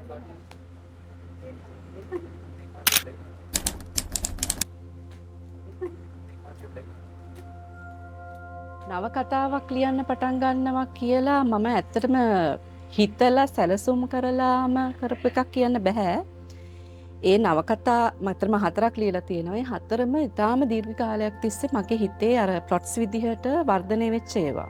නවකතාවක් ලියන්න පටන් ගන්නවා කියලා මම ඇත්තටම හිතලා සැලසුම් කරලාම කරපු එකක් කියන්න බෑ. ඒ නවකතා මතරම 4ක් ලියලා තියෙනවා. ඒ 4ම ඉතාම දීර්ඝ කාලයක් තිස්සේ මගේ හිතේ අර ප්ලොට්ස් විදිහට වර්ධනය වෙච්ච ඒවා.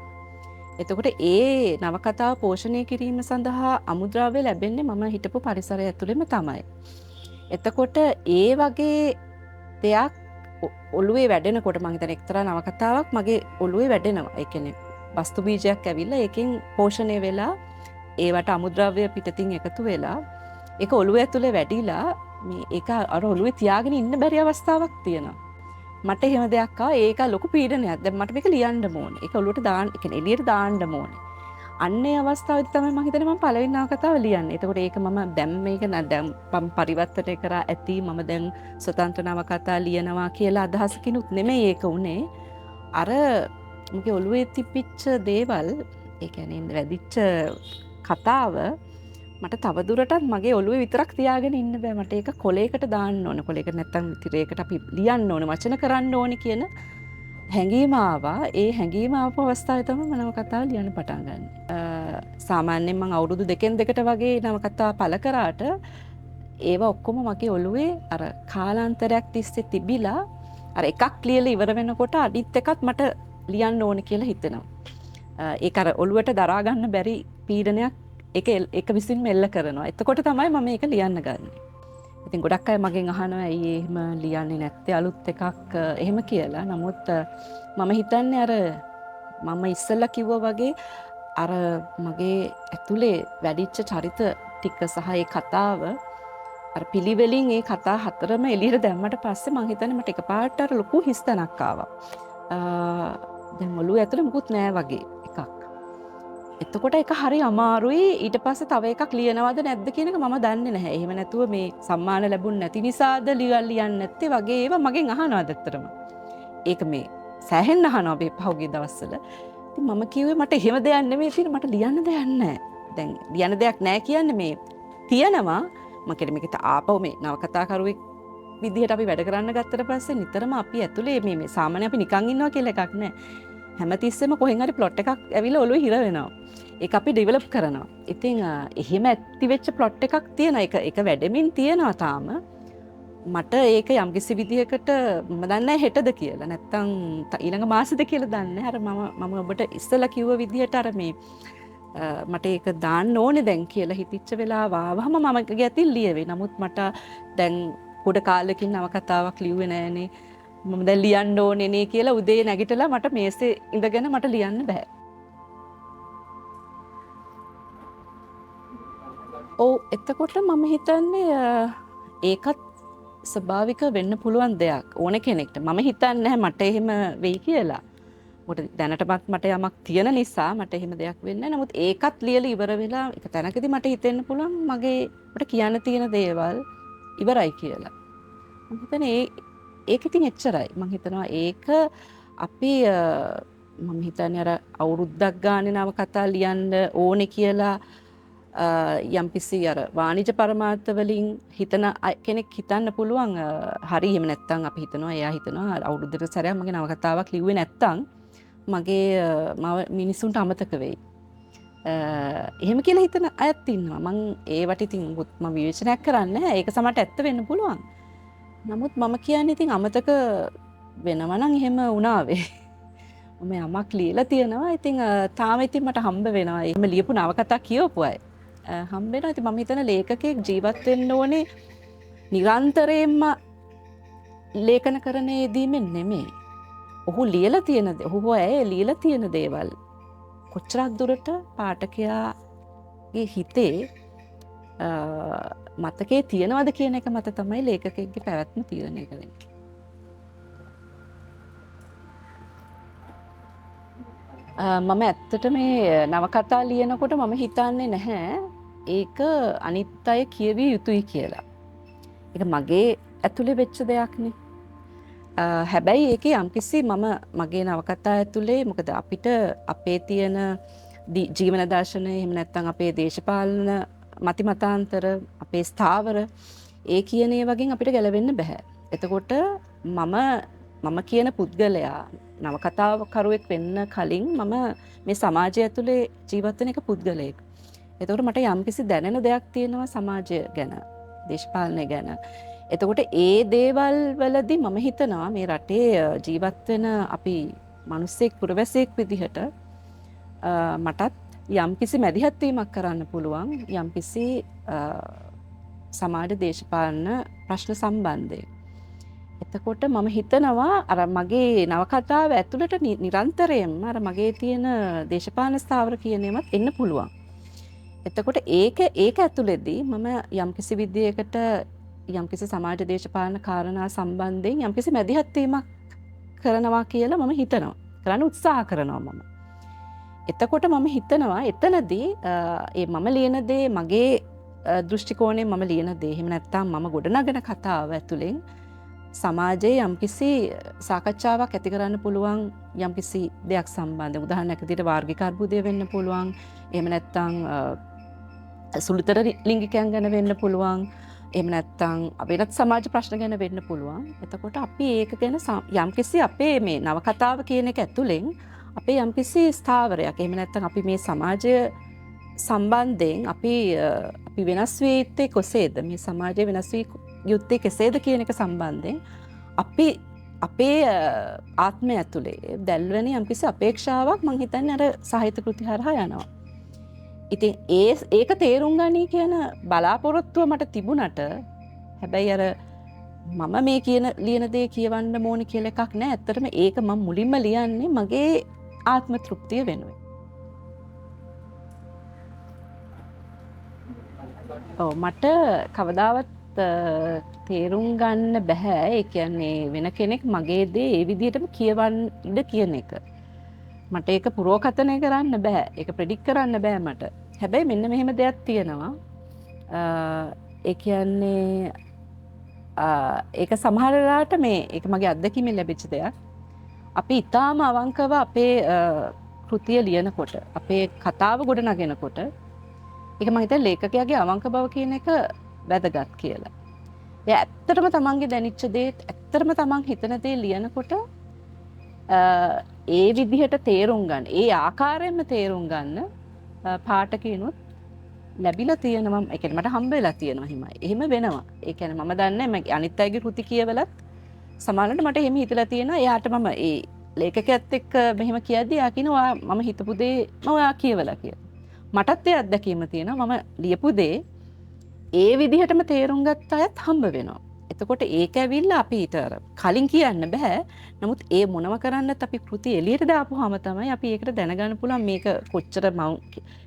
එතකොට ඒ නවකතාව පෝෂණය කිරීම සඳහා අමුද්‍රව්‍ය ලැබෙන්නේ මම හිටපු පරිසරය ඇතුළෙම තමයි. එතකොට ඒ වගේ දෙයක් ඔළුවේ වැඩෙනකොට මං හිතන්නේ එක්තරා නවකතාවක් මගේ ඔළුවේ වැඩෙනවා. ඒ කියන්නේ වස්තු බීජයක් ඇවිල්ලා ඒකෙන් පෝෂණය වෙලා ඒවට අමුද්‍රව්‍ය පිටතින් එකතු වෙලා ඒක ඔළුව ඇතුලේ වැඩිලා මේ ඒක අර ඔළුවේ තියාගෙන ඉන්න බැරි අවස්ථාවක් තියෙනවා. මට එහෙම දෙයක් ආවා. ඒක ලොකු පීඩනයක්. දැන් මට මේක ලියන්න ඕනේ. ඒක ඔළුවට දාන්න, ඒ කියන්නේ එළියට දාන්න ඕනේ. අන්නේ අවස්ථාවේදී තමයි මම හිතන්නේ මම පළවෙනි නවකතාව ලියන්නේ. එතකොට ඒක මම දැන් මේක දැන් මම පරිවර්තනය කරා ඇති. මම දැන් ස්වතන්ත්‍ර නවකතා ලියනවා කියලා අදහසකිනුත් නෙමෙයි ඒක උනේ. අර මගේ ඔළුවේ තිබිච්ච දේවල්, ඒ කියන්නේ වැඩිච්ච කතාව මට තවදුරටත් මගේ ඔළුවේ විතරක් තියාගෙන ඉන්න බෑ. මට ඒක කොලයකට දාන්න ඕන. කොලයකට නැත්තම් තිරයකට අපි ලියන්න ඕන, වචන කරන්න ඕනි කියන හැඟීම ආවා. ඒ හැඟීම ආපු අවස්ථාවේ තමයි මම නවකතාව ලියන්න පටන් ගන්නේ. සාමාන්‍යයෙන් මම අවුරුදු දෙකෙන් දෙකට වගේ නවකතා පළ කරාට ඒවා ඔක්කොම මගේ ඔළුවේ අර කාලාන්තරයක් තිස්සේ තිබිලා අර එකක් ලියලා ඉවර වෙනකොට අනිත් එකත් මට ලියන්න ඕන කියලා හිතෙනවා. ඒක අර ඔළුවට දරා ගන්න බැරි පීඩනයක් ඒක විසින්ම එල්ල කරනවා. එතකොට තමයි මම මේක ලියන්න ගන්නේ. ඉතින් ගොඩක් අය මගෙන් අහනවා ඇයි එහෙම ලියන්නේ නැත්තේ අලුත් එකක් එහෙම කියලා. නමුත් මම හිතන්නේ අර මම ඉස්සෙල්ලා කිව්වා වගේ අර මගේ ඇතුලේ වැඩිච්ච චරිත ටික සහ ඒ කතාව අර පිළිවෙලින් ඒ කතා 4ම එළියට දැම්මට පස්සේ මම හිතන්නේ මට එකපාරට අර ලොකු හිස්තැනක් ආවා. දැන් ඔළුව ඇතුලේ මුකුත් නෑ වගේ එකක්. එතකොට ඒක හරි අමාරුයි. ඊට පස්සේ තව එකක් ලියනවද නැද්ද කියන එක මම දන්නේ නැහැ. එහෙම නැතුව මේ සම්මාන ලැබුණ නැති නිසාද ලියන්නේ නැත්තේ වගේ ඒවා මගෙන් අහනවා ඇත්තටම. ඒක මේ සෑහෙන්න අහනවා මේ පහුගිය දවස්වල. ඉතින් මම කිව්වේ මට එහෙම දෙයක් නෙමෙයි තියෙන්නේ. මට ලියන්න දෙයක් නැහැ. දැන් ලියන්න දෙයක් නැහැ කියන්නේ මේ තියෙනවා. මම කියන්නේ මේක ආපහු මේ නවකතාකරුවෙක් විදිහට අපි වැඩ කරන්න ගත්තට පස්සේ නිතරම අපි ඇතුලේ මේ සාමාන්‍ය අපි නිකන් ඉන්නවා කියලා එකක් නැහැ. හැමතිස්සෙම කොහෙන් හරි ප්ලොට් එකක් ඇවිල්ලා ඔළුවේ හිර වෙනවා. ඒක අපි ඩෙවලොප් කරනවා. ඉතින් එහෙම ඇති වෙච්ච ප්ලොට් එකක් තියෙනවා. ඒක වැඩෙමින් තියෙනවා තාම. මට ඒක යම්කිසි විදිහකට මම දන්නේ නැහැ හෙටද කියලා. නැත්තම් ඊළඟ මාසෙද කියලා දන්නේ නැහැ. අර මම ඔබට ඉස්සෙල්ලා කිව්ව විදිහට අර මේ මට ඒක දාන්න ඕනේ දැන් කියලා හිතිච්ච වෙලාව ආවම මම ගැතින් ලියවේ. නමුත් මට දැන් පොඩ කාලෙකින් නවකතාවක් ලිව්වේ නෑනේ. මම දැන් ලියන්න ඕනේ නේ කියලා උදේ නැගිටලා මට මේසේ ඉඳගෙන මට ලියන්න බෑ. ඔව් එතකොට මම හිතන්නේ ඒකත් ස්වභාවික වෙන්න පුළුවන් දෙයක් ඕන කෙනෙක්ට. මම හිතන්නේ නැහැ මට එහෙම වෙයි කියලා. මොකද දැනටමත් මට යමක් තියෙන නිසා මට එහෙම දෙයක් වෙන්නේ නැහැ. නමුත් ඒකත් ලියලා ඉවර වෙලා එක තැනකදී මට හිතෙන්න පුළුවන් මගේ මට කියන්න තියෙන දේවල් ඉවරයි කියලා. මම හිතන්නේ ඒක ඉතින් එච්චරයි. මම හිතනවා ඒක අපි මම හිතන්නේ අර අවුරුද්දක් ගානේ නවකතා ලියන්න ඕනේ කියලා යම්කිසි අර වාණිජ පරමාර්ථ වලින් හිතන කෙනෙක් හිතන්න පුළුවන් හරි එහෙම නැත්තම් අපි හිතනවා එයා හිතනවා අවුරුද්දකට සැරයක් මගේ නවකතාවක් ලිව්වේ නැත්තම් මගේ මිනිසුන්ට අමතක වෙයි. එහෙම කියලා හිතන අයත් ඉන්නවා. මම ඒවට ඉතින් මම විවේචනයක් කරන්නේ නැහැ. ඒක සමහරට ඇත්ත වෙන්න පුළුවන්. නමුත් මම කියන්නේ ඉතින් අමතක වෙනවා නම් එහෙම වුණාවේ. මම යමක් ලියලා තියෙනවා. ඉතින් තාම ඉතින් මට හම්බ වෙනවා. එහෙම ලියපු නවකතා කියවපු අය. හම්බ වෙනවා. ඉතින් මම හිතන ලේඛකයෙක් ජීවත් වෙන්න ඕනේ නිරන්තරයෙන්ම ලේඛන කරන යෙදීමෙන් නෙමෙයි. ඔහු ලියලා තියෙන දේ, ඔහු ඇය ලියලා තියෙන දේවල් කොච්චරක් දුරට පාඨකයාගේ හිතේ මතකයේ තියෙනවද කියන එක මත තමයි ලේඛකයෙක්ගේ පැවැත්ම තීරණය කරන්නේ. මම ඇත්තට මේ නවකතා ලියනකොට මම හිතන්නේ නැහැ ඒක අනිත් අය කියවිය යුතුයි කියලා. ඒක මගේ ඇතුලේ වෙච්ච දෙයක්නේ. හැබැයි ඒකේ යම්කිසි මගේ නවකතා ඇතුලේ මොකද අපිට අපේ තියෙන ජීවන දර්ශනය එහෙම නැත්නම් අපේ දේශපාලන මති මතාන්තර අපේ ස්ථාවර ඒ කියන ඒ වගේ අපිට ගැලවෙන්න බෑ. එතකොට මම කියන පුද්ගලයා නවකතාකරුවෙක් වෙන්න කලින් මම මේ සමාජය ඇතුලේ ජීවත් වෙන එක පුද්ගලයෙක්. එතකොට මට යම්කිසි දැනෙන දෙයක් තියෙනවා සමාජය ගැන, දේශපාලනය ගැන. එතකොට ඒ දේවල් වලදී මම හිතනවා මේ රටේ ජීවත් වෙන අපි මිනිස්සෙක් පුරවැසියෙක් විදිහට මටත් යම්කිසි මැදිහත් වීමක් කරන්න පුළුවන් යම්කිසි සමාජ දේශපාලන ප්‍රශ්න සම්බන්ධයෙන්. එතකොට මම හිතනවා අර මගේ නවකතාව ඇතුළට නිරන්තරයෙන්ම අර මගේ තියෙන දේශපාලන ස්ථාවර කියන ඒවාත් එන්න පුළුවන්. එතකොට ඒක ඇතුළේදී මම යම්කිසි විදියකට යම්කිසි සමාජ දේශපාලන කාරණා සම්බන්ධයෙන් යම්කිසි මැදිහත් වීමක් කරනවා කියලා මම හිතනවා. කරන්න උත්සාහ කරනවා මම. එතකොට මම හිතනවා එතනදී ඒ මම ලියන දේ මගේ දෘෂ්ටි කෝණයෙන් මම ලියන දේ එහෙම නැත්නම් මම ගොඩනගන කතාව ඇතුලෙන් සමාජයේ යම්කිසි සාකච්ඡාවක් ඇති කරන්න පුළුවන් යම්කිසි දෙයක් සම්බන්ධ උදාහරණයක් විදිහට වාර්ගික අර්බුදය වෙන්න පුළුවන් එහෙම නැත්නම් සුළුතර ලිංගිකයන් ගැන වෙන්න පුළුවන් එහෙම නැත්නම් වෙනත් සමාජ ප්‍රශ්න ගැන වෙන්න පුළුවන්. එතකොට අපි ඒක ගැන යම්කිසි අපේ මේ නවකතාව කියන එක ඇතුලෙන් අපේ යම්කිසි ස්ථාවරයක් එහෙම නැත්නම් අපි මේ සමාජය සම්බන්ධයෙන් අපි වෙනස් වී යුත්තේ කොසේද මේ සමාජය වෙනස් වී යුත්තේ කෙසේද කියන එක සම්බන්ධයෙන් අපි අපේ ආත්මය ඇතුලේ දැල්වෙන යම්කිසි අපේක්ෂාවක් මං හිතන්නේ අර සාහිත්‍ය කෘති හරහා යනවා. ඉතින් ඒක තේරුම් ගනී කියන බලාපොරොත්තුව මට තිබුණට හැබැයි අර මම මේ ලියන දේ කියවන්න ඕනේ කියලා එකක් නෑ. ඇත්තටම ඒක මම මුලින්ම ලියන්නේ මගේ ආත්ම තෘප්තිය වෙනුවෙන්. ඔව් මට කවදාවත් තේරුම් ගන්න බෑ. ඒ කියන්නේ වෙන කෙනෙක් මගේ දේ ඒ විදිහටම කියවන්න ඉඩ කියන එක. මට ඒක පුරෝකථනය කරන්න බෑ. ඒක ප්‍රෙඩික්ට් කරන්න බෑ මට. හැබැයි මෙන්න මෙහෙම දෙයක් තියෙනවා. ඒ කියන්නේ ඒක සමහර වෙලාවට ඒක මගේ අත්දැකීමෙන් ලැබිච්ච දෙයක්. අපි ඊටාම අවංකව අපේ කෘතිය ලියනකොට, අපේ කතාව ගොඩනගෙනකොට ඒක මම හිතන්නේ ලේඛකයාගේ අවංක බව කියන එක වැදගත් කියලා. එයා ඇත්තටම තමන්ගේ දැනිච්ච දේ, ඇත්තටම තමන් හිතන දේ ලියනකොට ඒ විදිහට තේරුම් ගන්න, ඒ ආකාරයෙන්ම තේරුම් ගන්න පාඨකිනුත් ලැබිලා තියෙනවා. ඒ කියන්නේ මට හම්බ වෙලා තියෙනවා හිමයි. එහෙම වෙනවා. ඒ කියන්නේ මම දන්නේ මම අනිත් අයගේ කෘති කියවලත් සමහරවිට මට එහෙම හිතලා තියෙනවා. එයාට මම ඒ ලේඛකයාත් එක්ක මෙහෙම කියද්දී එයා කියනවා මම හිතපු දේ මම ඔයා කියවලා කියලා. මටත් ඒ අත්දැකීම තියෙනවා. මම ලියපු දේ ඒ විදිහටම තේරුම් ගත්ත අයත් හම්බ වෙනවා. එතකොට ඒක ඇවිල්ලා අපිට කලින් කියන්න බෑ. නමුත් ඒ මොනව කරන්නත් අපි කෘති එළියට දාපුවාම තමයි අපි ඒකට දැනගන්න පුළුවන් මේක කොච්චර මම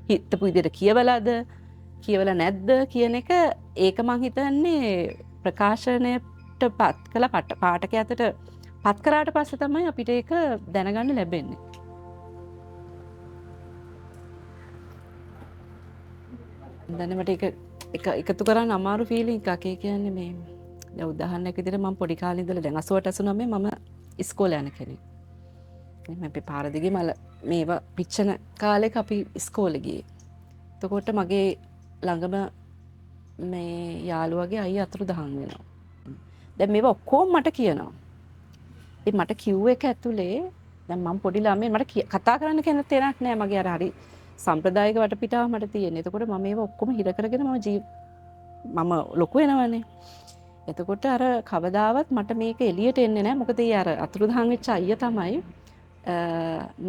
හිතපු විදිහට කියවලා නැද්ද කියන එක. ඒක මං හිතන්නේ ප්‍රකාශනයට පත් කළ පාඨකයාට පත් කරාට පස්සේ තමයි අපිට ඒක දැනගන්න ලැබෙන්නේ. දැන් මට ඒක එකතු කරන්න අමාරු ෆීලිං එකක්. ඒ කියන්නේ මේ දැන් උදාහරණයක් විදිහට මම පොඩි කාලේ ඉඳලා දැන් 88 89 මම ඉස්කෝලේ යන කෙනෙක්. මම අපි පාර දිගේ මේවා පිච්චෙන කාලෙක අපි ඉස්කෝලේ ගියේ. එතකොට මගේ ළඟම මේ යාළුවගේ අයියා අතුරුදහන් වෙනවා. දැන් මේවා ඔක්කොම මට කියනවා. ඒ මට කිව්ව එක ඇතුලේ දැන් මම පොඩි ළමයි මට කතා කරන්න කෙනෙක් තේරෙන්නේ නැහැ. මගේ අර හරි සම්ප්‍රදායික වටපිටාව මට තියෙන. එතකොට මම මේවා ඔක්කොම හිර කරගෙන මම ලොකු වෙනවනේ. එතකොට අර කවදාවත් මට මේක එළියට එන්නේ නැහැ. මොකද ඒ අර අතුරුදහන් වෙච්ච අයියා තමයි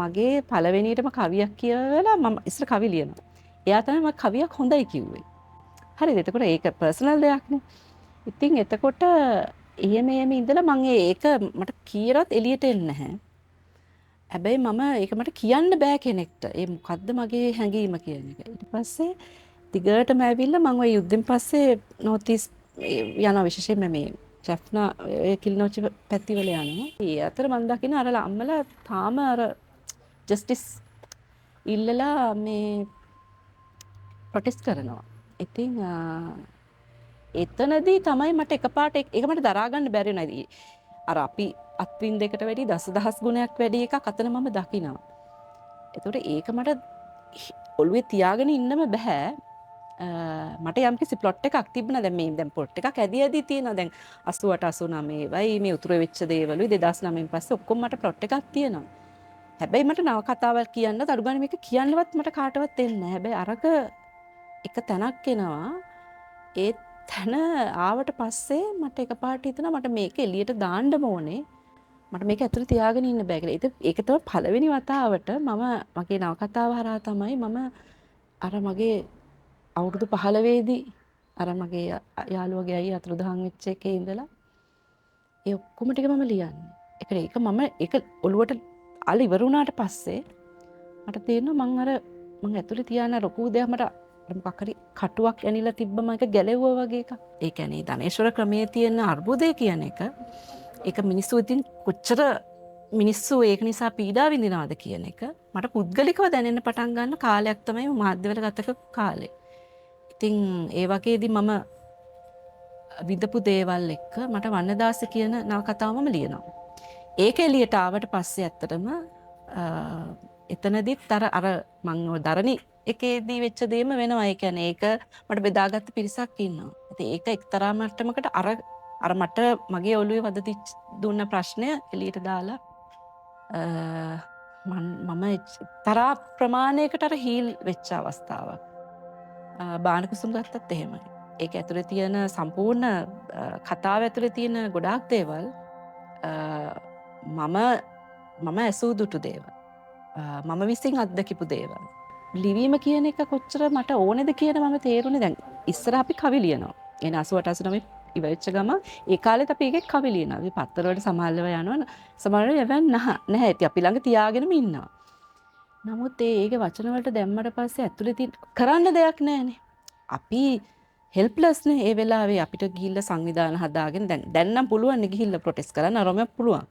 මගේ පළවෙනියටම කවියක් කියවලා මම ඉස්සර කවි ලියනවා. එයා තමයි මම කවියක් හොඳයි කිව්වේ. හරිද? එතකොට ඒක පර්සනල් දෙයක්නේ. ඉතින් එතකොට එහෙම ඉඳලා මම ඒක මට කීරත් එළියට එන්නේ නැහැ. හැබැයි මම ඒක මට කියන්න බෑ කෙනෙක්ට. ඒ මොකද්ද මගේ හැඟීම කියන එක. ඊට පස්සේ දිගටම ඇවිල්ලා මම ওই යුද්ධෙන් පස්සේ නෝතිස් යනවා විශේෂයෙන්ම මේ ජැෆ්නා කිලිනොච්චි පැතිවල යනවා. ඒ අතර මම දකින්න අර අම්මලා තාම අර ජස්ටිස් ඉල්ලලා මේ ප්‍රොටෙස්ට් කරනවා. ඉතින් එතනදී තමයි මට එකපාරට ඒක මට දරා ගන්න බැරි වුණා. අර අපි අත්වින් දෙකට වැඩි දසදහස් ගුණයක් වැඩි එකක් අතන මම දකිනවා. ඒතකොට ඒක මට ඔළුවේ තියාගෙන ඉන්නම බෑ. මට යම්කිසි ප්ලොට් එකක් තිබුණා. දැන් මේ දැන් ප්ලොට් එකක් ඇදී තියෙනවා. දැන් 88 89 වයි මේ උතුරේ වෙච්ච දේවලුයි 2009 පස්සේ ඔක්කොම මට ප්ලොට් එකක් තියෙනවා. හැබැයි මට නව කතාවක් කියන්න අඩු ගන්න මේක කියන්නවත් මට කාටවත් එන්නේ නැහැ. හැබැයි අරක එක තැනක් එනවා. ඒ තැන ආවට පස්සේ මට එකපාරට හිතුණා මට මේක එළියට දාන්න ඕනේ. මට මේක ඇතුළේ තියාගෙන ඉන්න බෑ කියලා. ඒක තමයි පළවෙනි වතාවට මගේ නවකතාව හරහා තමයි මම අර මගේ අවුරුදු 15 දී අර මගේ යාළුවගේ අයියා අතුරුදහන් වෙච්ච එකේ ඉඳලා ඒ ඔක්කොම ටික මම ලියන්නේ. ඒක මම ඒක ඔළුවට අල ඉවර වුණාට පස්සේ මට තේරෙනවා මං ඇතුළේ තියාන ලොකු දෙයක් මට මොකක් හරි කටුවක් ඇනිලා තිබ්බම ඒක ගැලෙවුවා වගේ එකක්. ඒ කියන්නේ ධනේශ්වර ක්‍රමයේ තියෙන අර්බුදය කියන එක ඒක මිනිස්සු ඉතින් කොච්චර මිනිස්සු ඒක නිසා පීඩා විඳිනවද කියන එක මට පුද්ගලිකව දැනෙන්න පටන් ගන්න කාලයක් තමයි මාධ්‍යවල ගතක කාලේ. ඉතින් ඒ වගේදී මම විඳපු දේවල් එක්ක මට වන්නදාස කියන නවකතාව මම ලියනවා. ඒක එළියට ආවට පස්සේ ඇත්තටම එතනදිත් අර මං දරණි එකේදී වෙච්ච දේම වෙනවා. ඒ කියන්නේ ඒක මට බෙදාගත්ත පිරිසක් ඉන්නවා. ඉතින් ඒක එක්තරා මට්ටමකට අර මට මගේ ඔළුවේ වද දුන්න ප්‍රශ්නය එළියට දාලා මම තරා ප්‍රමාණයකට අර හීල් වෙච්ච අවස්ථාවක්. බාණකුසුම් ගත්තත් එහෙමයි. ඒක ඇතුලේ තියෙන සම්පූර්ණ කතාව ඇතුලේ තියෙන ගොඩාක් දේවල් මම ඇසූ දුටු දේවල්. මම විසින් අත්දකිපු දේවල්. ලිවීම කියන එක කොච්චර මට ඕනේද කියන මම තේරුනේ දැන් ඉස්සර අපි කවි ලියනවා. එන 88 89 ඉවරච්ච ගම ඒ කාලෙත් අපි එකේ කවි ලියනවා. අපි පත්තර වලට සමාල්ලව යනවා. සමහරවිට එවන් නැහැ. ඉතින් අපි ළඟ තියාගෙනම ඉන්නවා. නමුත් ඒකේ වචන වලට දැම්මට පස්සේ ඇතුලේ තියෙන කරන්න දෙයක් නැහැනේ. අපි හෙල්ප්ලස් නේ ඒ වෙලාවේ අපිට ගිහිල්ලා සංවිධාන හදාගෙන දැන් නම් පුළුවන් නේ ගිහිල්ලා ප්‍රොටෙස්ට් කරන්න අරම පුළුවන්.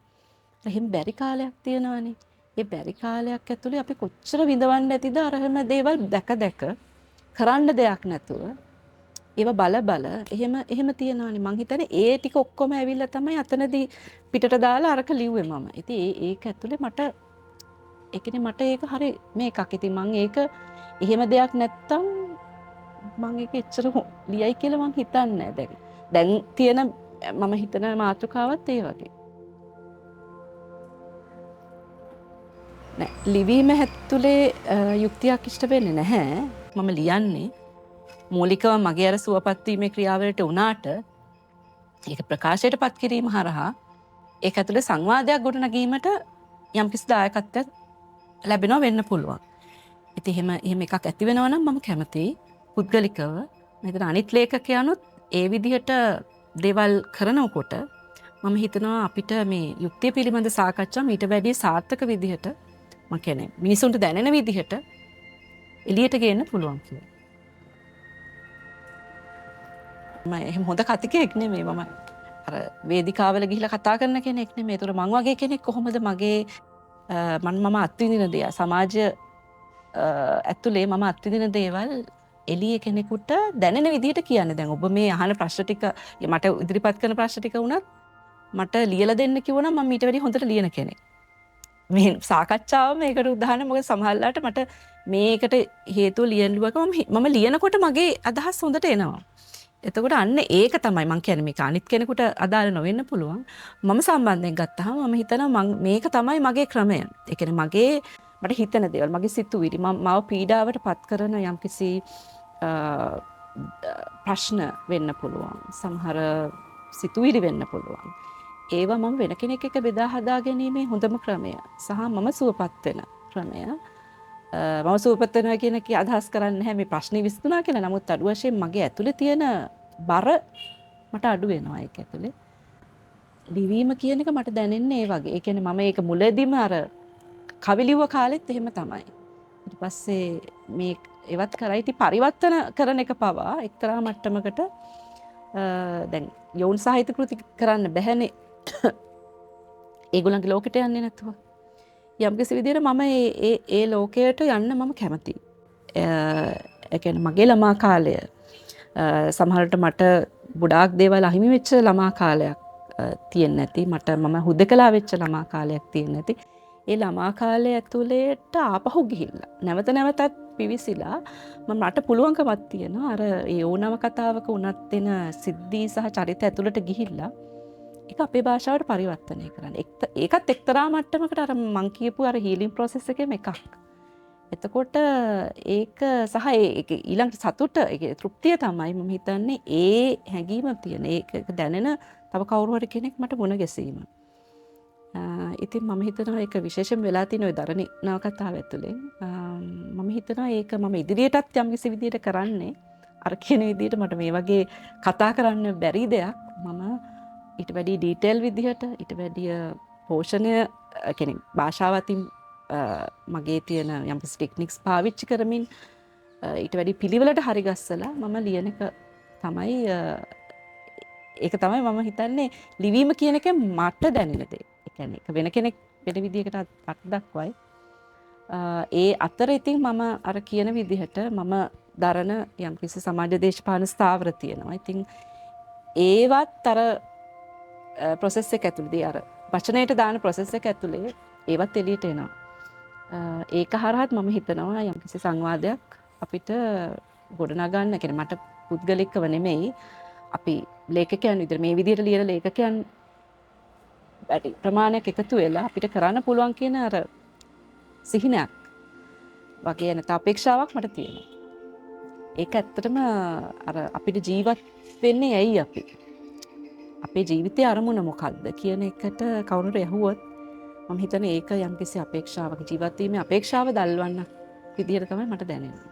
එහෙනම් බැරි කාලයක් තියෙනවානේ. ඒ බැරි කාලයක් ඇතුලේ අපි කොච්චර විඳවන්න ඇතිද අර හැම දේවල් දැක කරන්න දෙයක් නැතුව ඒව බල එහෙම තියෙනවානේ. මං හිතන්නේ ඒ ටික ඔක්කොම ඇවිල්ලා තමයි අතනදී පිටට දාලා අරක ලිව්වේ මම. ඉතින් ඒක ඇතුලේ මට ඒක හරි මේකක්. ඉතින් මං ඒක එහෙම දෙයක් නැත්තම් මං ඒක එච්චර ලියයි කියලා මං හිතන්නේ නැහැ. දැන් තියෙන මම හිතන මාතෘකාවත් ඒ වගේ. ලිවීම ඇතුලේ යුක්තියක් ඉෂ්ට වෙන්නේ නැහැ. මම ලියන්නේ මූලිකව මගේ අර සුවපත් වීමේ ක්‍රියාවලට උනාට ඒක ප්‍රකාශයට පත් කිරීම හරහා ඒක ඇතුලේ සංවාදයක් ගොඩනගීමට යම්කිසි දායකත්වයක් ලැබෙනවා වෙන්න පුළුවන්. ඉතින් එහෙම එකක් ඇති වෙනවා නම් මම කැමතියි. පුද්ගලිකව මෙතන අනිත් ලේඛකයන්ොත් ඒ විදිහට දේවල් කරනකොට මම හිතනවා අපිට මේ යුක්තිය පිළිබඳ සාකච්ඡා ඊට වැඩිය සාර්ථක විදිහට මම කියන්නේ මිනිසුන්ට දැනෙන විදිහට එළියට ගේන්න පුළුවන් කියලා. මම එහෙම හොඳ කතිකයෙක් නෙමෙයි. මම අර වේදිකාවල ගිහිල්ලා කතා කරන කෙනෙක් නෙමෙයි. ඒතර මං වගේ කෙනෙක් කොහොමද මගේ මම අත්විඳින දේ සමාජය ඇතුලේ මම අත්විඳින දේවල් එළිය කෙනෙකුට දැනෙන විදිහට කියන්නේ. දැන් ඔබ මේ අහන ප්‍රශ්න ටික මට ඉදිරිපත් කරන ප්‍රශ්න ටික වුණත් මට ලියලා දෙන්න කිව්වනම් මම ඊට වැඩිය හොඳට ලියන කෙනෙක්. මේ සාකච්ඡාව මේකට උදාහරණ මොකද සමහරවිට මට මේකට හේතුව ලියන්නුවක මම ලියනකොට මගේ අදහස් හොඳට එනවා. එතකොට අන්න ඒක තමයි මම කියන්නේ මේක අනිත් කෙනෙකුට අදාළ නොවෙන්න පුළුවන්. මම සම්බන්ධයෙන් ගත්තාම මම හිතනවා මේක තමයි මගේ ක්‍රමය. ඒ කියන්නේ මට හිතන දේවල් මගේ සිතුවිලි මව පීඩාවට පත් කරන යම්කිසි ප්‍රශ්න වෙන්න පුළුවන්. සමහර සිතුවිලි වෙන්න පුළුවන්. ඒවා මම වෙන කෙනෙක් එක්ක බෙදා හදා ගැනීමේ හොඳම ක්‍රමය සහ මම සුවපත් වෙන ක්‍රමය. මම සුවපත් වෙනවා කියන එක අදහස් කරන්නේ නැහැ මේ ප්‍රශ්නේ විසඳුණා කියලා. නමුත් අඩු වශයෙන් මගේ ඇතුලේ තියෙන බර මට අඩු වෙනවා ඒක ඇතුලේ. ලිවීම කියන එක මට දැනෙන්නේ ඒ වගේ. ඒ කියන්නේ මම ඒක මුලදීම අර කවි ලිව්ව කාලෙත් එහෙම තමයි. ඊට පස්සේ මේ ඒවත් කරා ඉතින් පරිවර්තන කරන එක පවා එක්තරා මට්ටමකට දැන් යෝන් සාහිත්‍ය කෘති කරන්න බැහැනේ. ඒගොල්ලන්ගේ ලෝකෙට යන්නේ නැතුව. යම්කිසි විදිහට මම ඒ ලෝකයට යන්න මම කැමතියි. ඒ කියන්නේ මගේ ළමා කාලය සමහරවිට මට ගොඩාක් දේවල් අහිමි වෙච්ච ළමා කාලයක් තියෙන්නේ නැති. මම හුදකලා වෙච්ච ළමා කාලයක් තියෙන්නේ නැති. ඒ ළමා කාලය ඇතුළේට ආපහු ගිහිල්ලා. නැවත නැවතත් පිවිසිලා මට පුළුවන්කමක් තියෙනවා අර ඒ ඕනම කතාවක උනත් දෙන සිද්ධී සහ චරිත ඇතුළට ගිහිල්ලා ඒක අපේ භාෂාවට පරිවර්තනය කරන්න. ඒකත් එක්තරා මට්ටමකට අර මං කියපු අර හීලින් ප්‍රොසෙස් එකේම එකක්. එතකොට ඒක සහ ඒක ඊළඟට සතුට ඒක තෘප්තිය තමයි මම හිතන්නේ ඒ හැඟීම තියෙන ඒක දැනෙන තව කවුරු හරි කෙනෙක් මට මුණ ගැසීම. ඉතින් මම හිතනවා ඒක විශේෂයෙන් වෙලා තියෙන ওই දරණි නවකතාව ඇතුලේ. මම හිතනවා ඒක මම ඉදිරියටත් යම්කිසි විදියට කරන්නේ අර කියන විදියට මට මේ වගේ කතා කරන්න බැරි දෙයක් මම ඊට වැඩි ඩීටේල් විදිහට ඊට වැඩිය පෝෂණය කියන්නේ භාෂාව අතින් මගේ තියෙන යම්කිසි ටෙක්නික්ස් පාවිච්චි කරමින් ඊට වැඩි පිළිවෙලට හරි ගස්සලා මම ලියන එක තමයි ඒක තමයි මම හිතන්නේ ලිවීම කියන එක මට දැනෙන දේ. ඒ කියන්නේ ඒක වෙන කෙනෙක් වෙන විදිහකට අත් දක්වයි. ඒ අතර ඉතින් මම අර කියන විදිහට මම දරන යම්කිසි සමාජ දේශපාලන ස්ථාවර තියෙනවා. ඉතින් ඒවත් අර ප්‍රොසෙස් එක ඇතුළේදී අර වචනයට දාන ප්‍රොසෙස් එක ඇතුලේ ඒවත් එළියට එනවා. ඒක හරහත් මම හිතනවා යම්කිසි සංවාදයක් අපිට ගොඩනගන්න. කියන්නේ මට පුද්ගලිකව නෙමෙයි අපි ලේඛකයන් විදිහට මේ විදිහට ලියන ලේඛකයන් වැඩි ප්‍රමාණයක් එකතු වෙලා අපිට කරන්න පුළුවන් කියන අර සිහිනයක් වගේ නැත්නම් අපේක්ෂාවක් මට තියෙනවා. ඒක ඇත්තටම අර අපිට ජීවත් වෙන්නේ ඇයි අපි? අපේ ජීවිතයේ අරමුණ මොකක්ද කියන එකට කවුරුර ඇහුවොත් මම හිතන්නේ ඒක යම්කිසි අපේක්ෂාවක ජීවත් වීමේ අපේක්ෂාව දල්වන්න විදිහට තමයි මට දැනෙන්නේ.